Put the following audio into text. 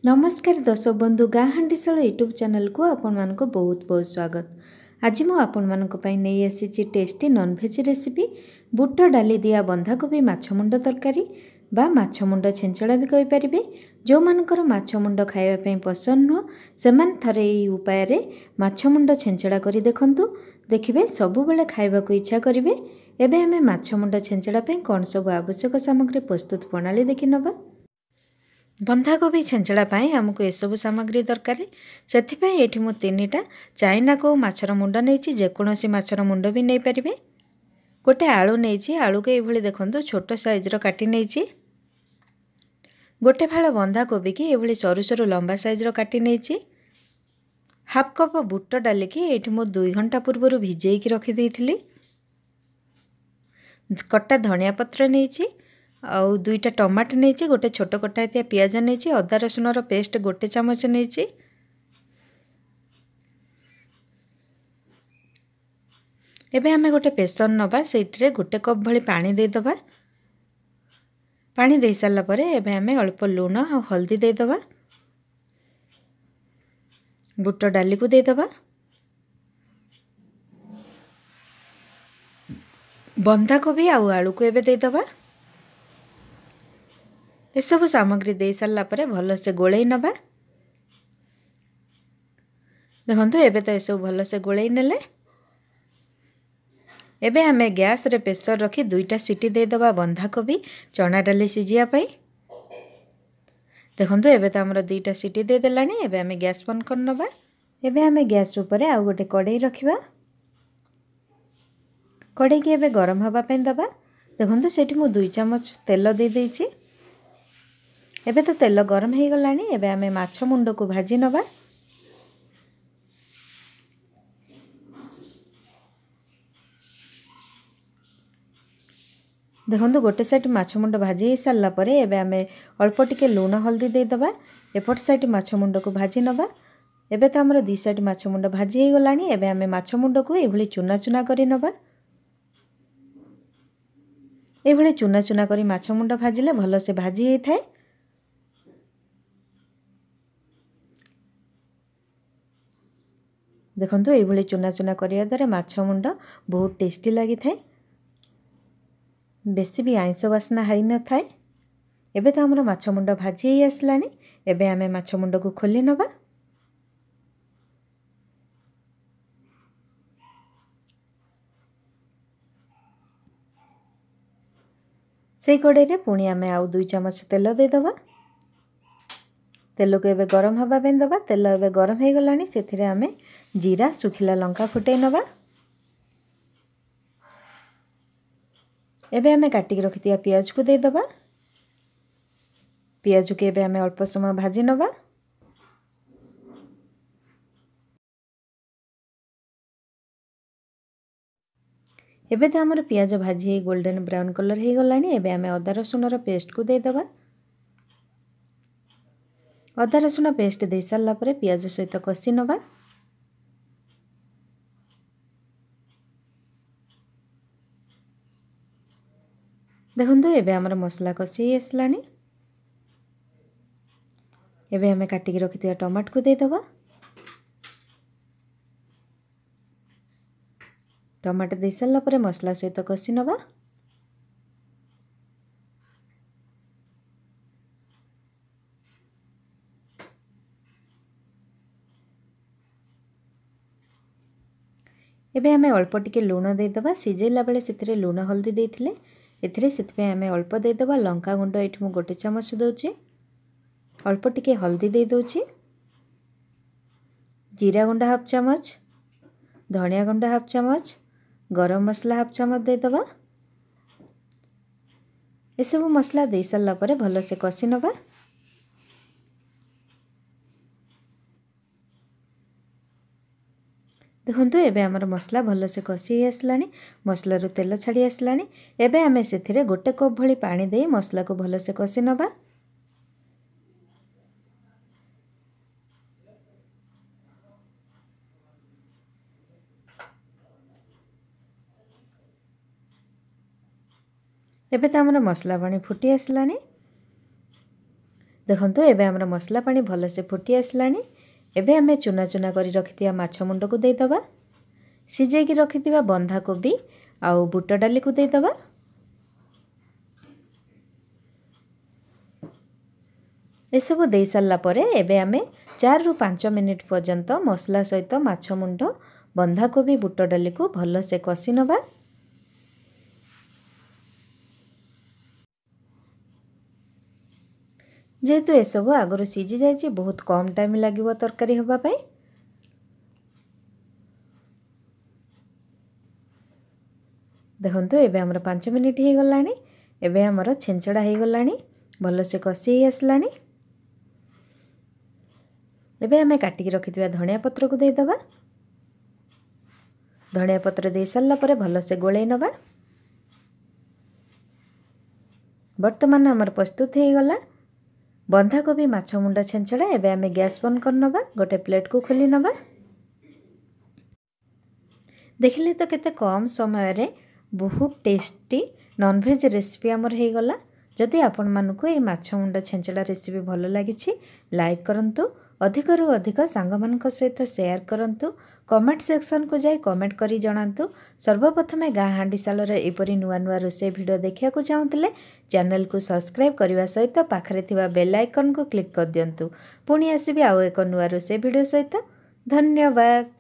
नमस्कार दर्शक बंधु गाँ हांडीशाला यूट्यूब चैनल को आपण मानक बहुत बहुत स्वागत। आज मु आपण मानक पई नै आसी टेस्टी नॉनवेज रेसिपी बुट डाली दिया बंधा कोबी माछ मुंड तरकारी बा माछ मुंड छेंचड़ा भी कहि परिबे। जो मानकर माछ मुंड खाइबा पई पसंद नुह सेमान थरे एही उपाय रे माछ मुंड छेंचड़ा करी देखंतु, देखिबे सब बेले खाइबा को इच्छा करिवे। एबे हमें माछ मुंड छेंचड़ा पई कोन सब आवश्यक सामग्री प्रस्तुत प्रणाली देखि नबा। बंधाकोबी छेंचड़ा पाई हमको ए सब सामग्री दरकार। से एठी मु 3टा चाइना को माछर मुंड नहीं, जेकोसी माछर मुंड भी नहीं पारे। गोटे आलू नहीं, आलू को ये देखो छोट साइज्र काटी नहीं। गोटे फाड़ बंधाकोबी की ये सरू सरू लंबा साइज्र काटी नहीं। हाफ कप बुट डाली की ये मु 2 घंटा पूर्व भिजे रखी। कटा धनिया पत्र नहीं, आउ 2टा टमाटो नहीं, गोटे छोट कटा पियाज नहीं, अदा रसुन पेस्ट गोटे चामच नहीं। एबे हमें गोटे प्रेसर नबा, से गोटे कप भली पानी देदबा। पानी दे सारा पर एबे हमें अल्प लुण और हल्दी देदबा। बुट डाली को देदबा। बंधाकोबी आउ आलू को एबे देदबा। ए सब सामग्री दे सारा पर भल से गोलई नबा। देखंतु एबे तो ए सब भल से गोलई नेले। एबे हमें गैस रे प्रेसर रखी 2टा सीटी दे दबा बंधाकोबी चना डाली सिजिया पई। देखंतु एबे तो हमर 2टा सीटी दे देलानी। एबे हमें गैस बंद कर नबा। एबे हमें गैस ऊपर आउ गोटे कड़ाई रखिबा। कड़ाई के एबे गरम हवा पई दबा। देखंतु सेठी मु 2 चम्मच तेल दे देछि। एबे तो तेल गरम हो गलानी। एबे हमें माछ मुंड को भाजी नबा। देखंतु गोटे साइड माछ मुंड भाजी हो सारा पर एबे हमें अल्प टिके लुण हल्दी दे दबा। एपट साइड माछ मुंड को भाजी नबा। एबे तो हमर 2 साइड माछ मुंड भाजी हो गलानी। एबे हमें माछ मुंड को एभली चुना चुना करी नबा। एभली चुना चुना करी माछ मुंड भाजिले भल से भाजी हे थाए। देखंतु एभली चुना चुना करिया द्वारा माछ मुंड बहुत टेस्टी लगी थाए। बेसी भी आइंस वासना हाई न थाए। एबे तो हमर माछ मुंड भाजी हे आसलानी। एबे हमें माछ मुंड को खोली नबा। से कड़ाई रे पुणी हमें आउ 2 चम्मच तेल दे दबा। तेल को एबे गरम हवा पे दबा। तेल एबे गरम हो गलानी। सेथिरे हमें जीरा सुखिला लंका फुटै नबा। एबे हमें काटिक रखिथिया पियाज को दे दबा। पियाज को एबे हमें अल्प समय भाजी नबा। एबे तो हमर पियाज भाजी गोल्डन ब्राउन कलर हो गलानी। एबे हमें अदा रसुन पेस्ट को दे दबा। अदा रसुन पेस्ट दे सारा पर पियाज सहित कषि नबा। देखंतु एबे हमर मसला कषि आसलानी। एबे हमें काटिक रखिथिया टमाटो को दे दबा। टमाटो दे सारा पर मसला सहित कषि नबा। एबे हमें अल्प टिके लुण दे दबा। सिझेला बेले सेथिरे लुण हल्दी देथिले। एथिरे सेथपे हमें अल्प दे दबा लंका गुंड। एठी मु गोटे चम्मच दोछि। अल्प टिके हल्दी दे दोछि। जीरा गुंड हाफ चम्मच, धनिया गुंड हाफ चम्मच, गरम मसला हाफ चम्मच दे दबा। ए सब मसला दे सारा पर भल से कषि नबा। देखंतु एबे हमर मसला भल से कषि आसलानी। मसला रो तेल छाड़ी आसलानी। एबे हमें सेथिरे गोटे कप भली पानी दे मसला को भल से कषि नबा। एबे तो हमर मसला पानी फुटी आसलानी। देखंतु एबे हमर मसला पानी भल से फुटी आसलानी। एबे हमें चुना चुना करी रखिथिया माछ मुंड को दे दबा। सिझे की रखिथिया बंधा कोबी आउ बुट डाली को दे दबा। ए सब दे सारला परे एबे हमें 4 रु 5 मिनिट पर्यंत मसला सहित माछ मुंड बंधा कोबी बुट डाली को भल से कसी नबा। जेहेतु ए सब आगु सीझी जाइए बहुत कम टाइम लगे तरकारी हवापाई। देखंतु एबे हमर 5 मिनिट हो गलानी। एबे हमर छेंचड़ा हो गलानी भल से कसी आसलानी। एबे हमें काटिकी रखिथिबा धनिया पत्र को दे दबा। धनिया पत्र दे सारला परे भल से गोलै नबा। वर्तमान हमर प्रस्तुत हो गला बंधा कोबी माछ मुंडा छेंचड़ा। एबे हमें गैस बंद कर नबा। गोटे प्लेट को खोली नबा। देखिले तो केते कम समय रे बहुत टेस्टी नॉनवेज रेसिपी हमर हो गला। जदि आपण मानकु ए माछ मुंडा छेंचड़ा रेसिपी भल लागिछि लाइक करंतु, अधिक रु अधिक सांग मानक सहित शेयर करंतु, कमेंट सेक्शन को जाई कमेंट करी जणांतु। सर्वप्रथमे गाँ हांडीसाल रे एपरी नुआ नुआ रोषेई भिडियो देखिया को चाहुतले चैनल को सब्सक्राइब करने सहित पाखरे थिबा बेल आइकन को क्लिक कर दियंतु। पुणी आसीबी आउ एक नुआ रोषेई भिडियो सहित। धन्यवाद।